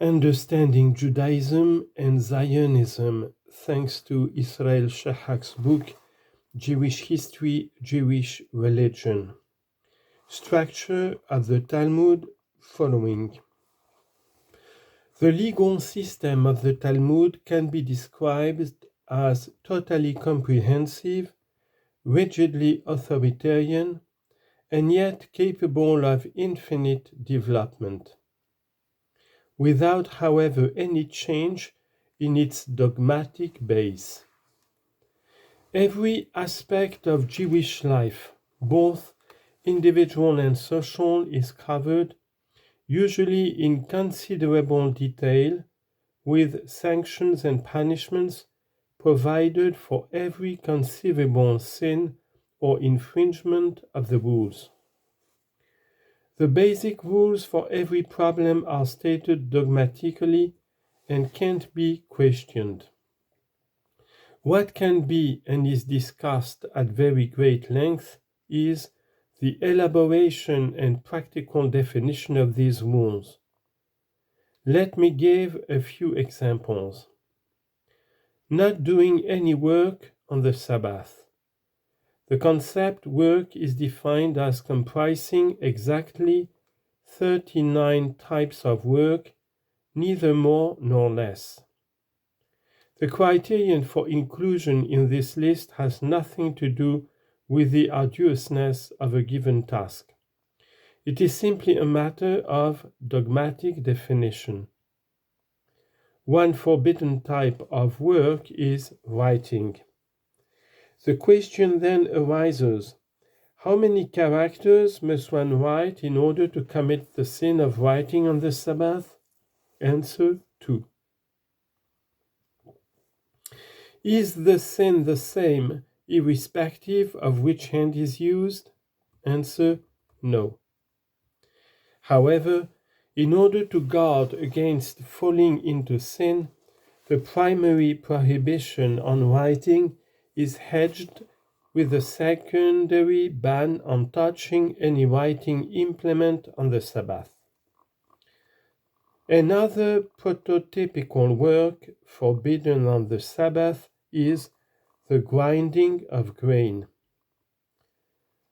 Understanding Judaism and Zionism, thanks to Israel SHAHAK's book, Jewish History, Jewish Religion. Structure of the Talmud following. The legal system of the Talmud can be described as totally comprehensive, rigidly authoritarian, and yet capable of infinite development, without, however, any change in its dogmatic base. Every aspect of Jewish life, both individual and social, is covered, usually in considerable detail, with sanctions and punishments provided for every conceivable sin or infringement of the rules. The basic rules for every problem are stated dogmatically and can't be questioned. What can be and is discussed at very great length is the elaboration and practical definition of these rules. Let me give a few examples. Not doing any work on the Sabbath. The concept work is defined as comprising exactly 39 types of work, neither more nor less. The criterion for inclusion in this list has nothing to do with the arduousness of a given task. It is simply a matter of dogmatic definition. One forbidden type of work is writing. The question then arises, how many characters must one write in order to commit the sin of writing on the Sabbath? Answer, 2. Is the sin the same, irrespective of which hand is used? Answer, no. However, in order to guard against falling into sin, the primary prohibition on writing is hedged with a secondary ban on touching any writing implement on the Sabbath. Another prototypical work forbidden on the Sabbath is the grinding of grain.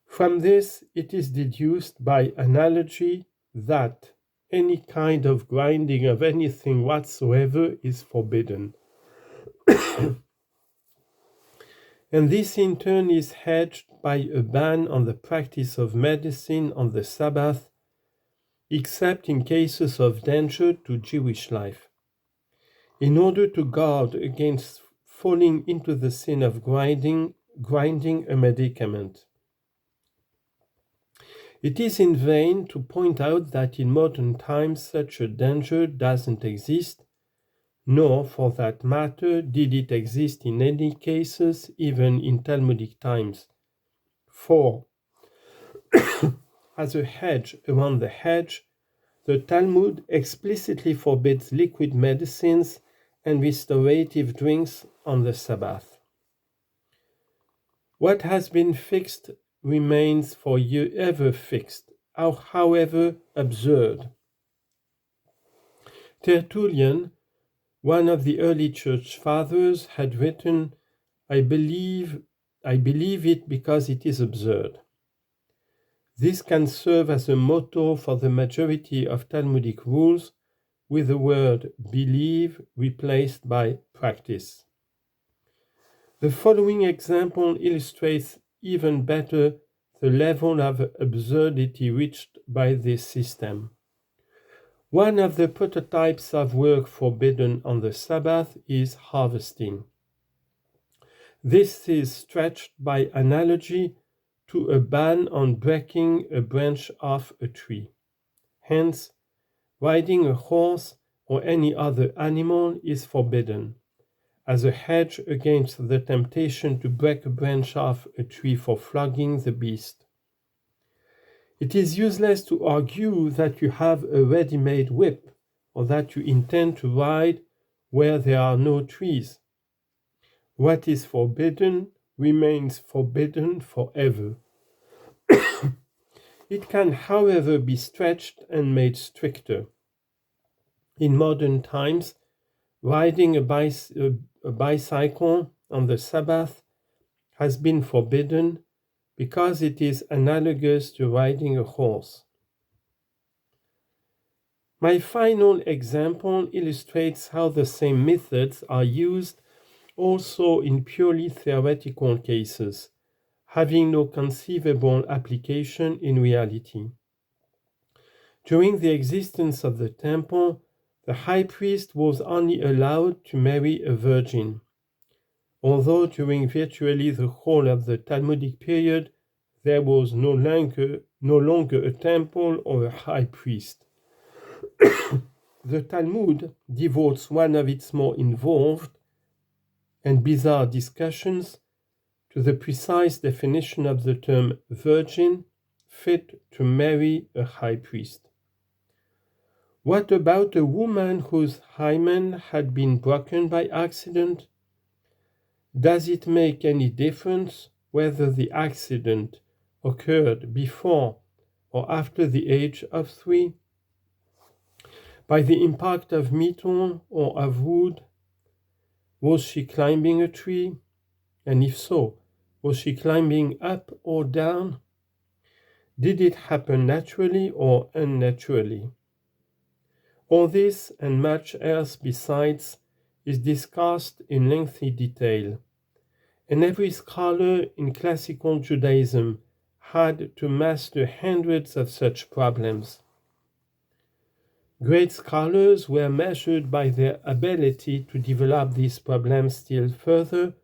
From this, it is deduced by analogy that any kind of grinding of anything whatsoever is forbidden. And this in turn is hedged by a ban on the practice of medicine on the Sabbath, except in cases of danger to Jewish life. In order to guard against falling into the sin of grinding a medicament. It is in vain to point out that in modern times such a danger doesn't exist, nor, for that matter, did it exist in any cases, even in Talmudic times. For, as a hedge around the hedge, the Talmud explicitly forbids liquid medicines and restorative drinks on the Sabbath. What has been fixed remains forever fixed, however absurd. Tertullian, one of the early church fathers, had written, I believe it because it is absurd. This can serve as a motto for the majority of Talmudic rules, with the word believe replaced by practice. The following example illustrates even better the level of absurdity reached by this system. One of the prototypes of work forbidden on the Sabbath is harvesting. This is stretched by analogy to a ban on breaking a branch off a tree. Hence, riding a horse or any other animal is forbidden, as a hedge against the temptation to break a branch off a tree for flogging the beast. It is useless to argue that you have a ready-made whip or that you intend to ride where there are no trees. What is forbidden remains forbidden forever. It can, however, be stretched and made stricter. In modern times, riding a bicycle on the Sabbath has been forbidden because it is analogous to riding a horse. My final example illustrates how the same methods are used also in purely theoretical cases, having no conceivable application in reality. During the existence of the temple, the high priest was only allowed to marry a virgin, although during virtually the whole of the Talmudic period there was no longer a temple or a high priest. The Talmud devotes one of its more involved and bizarre discussions to the precise definition of the term virgin fit to marry a high priest. What about a woman whose hymen had been broken by accident? Does it make any difference whether the accident occurred before or after the age of 3? By the impact of metal or of wood? Was she climbing a tree? And if so, was she climbing up or down? Did it happen naturally or unnaturally? All this and much else besides is discussed in lengthy detail, and every scholar in classical Judaism had to master hundreds of such problems. Great scholars were measured by their ability to develop these problems still further,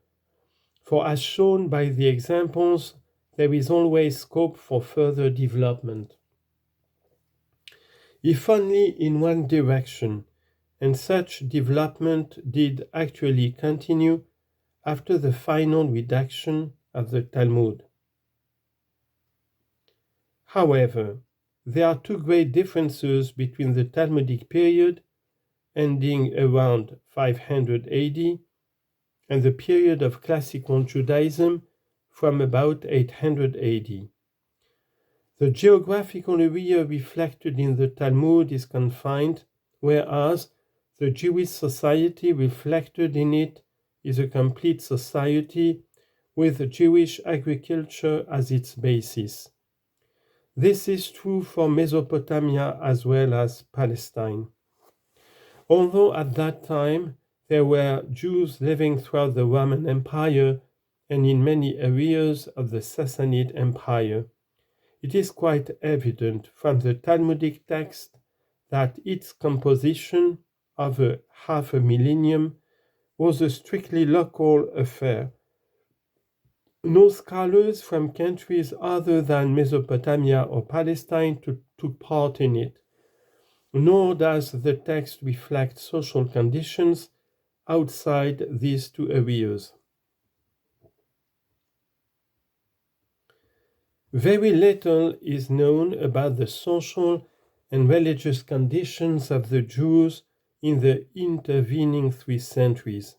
for as shown by the examples, there is always scope for further development. If only in one direction, and such development did actually continue after the final redaction of the Talmud. However, there are two great differences between the Talmudic period, ending around 500 AD, and the period of classical Judaism from about 800 AD. The geographical area reflected in the Talmud is confined, whereas the Jewish society reflected in it is a complete society with Jewish agriculture as its basis. This is true for Mesopotamia as well as Palestine. Although at that time there were Jews living throughout the Roman Empire and in many areas of the Sassanid Empire, it is quite evident from the Talmudic text that its composition over half a millennium was a strictly local affair. No scholars from countries other than Mesopotamia or Palestine took part in it, nor does the text reflect social conditions outside these two areas. Very little is known about the social and religious conditions of the Jews in the intervening 3 centuries.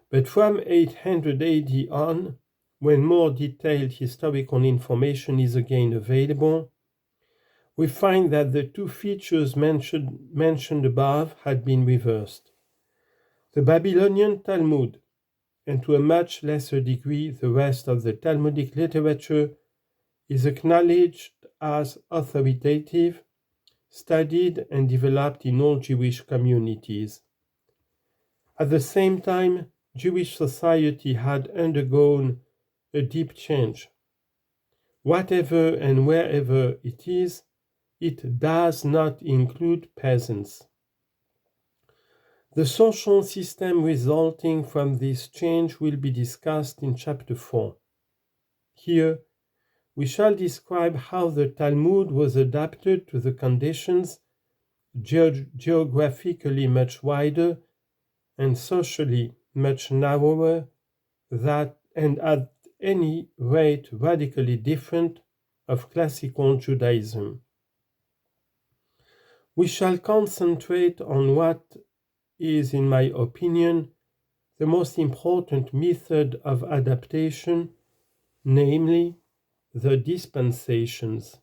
But from 800 AD on, when more detailed historical information is again available, we find that the two features mentioned above had been reversed. The Babylonian Talmud, and to a much lesser degree the rest of the Talmudic literature, is acknowledged as authoritative, studied and developed in all Jewish communities. At the same time, Jewish society had undergone a deep change. Whatever and wherever it does not include peasants. The social system resulting from this change will be discussed in chapter 4. Here, we shall describe how the Talmud was adapted to the conditions geographically much wider and socially much narrower and at any rate radically different of classical Judaism. We shall concentrate on what is, in my opinion, the most important method of adaptation, namely the dispensations.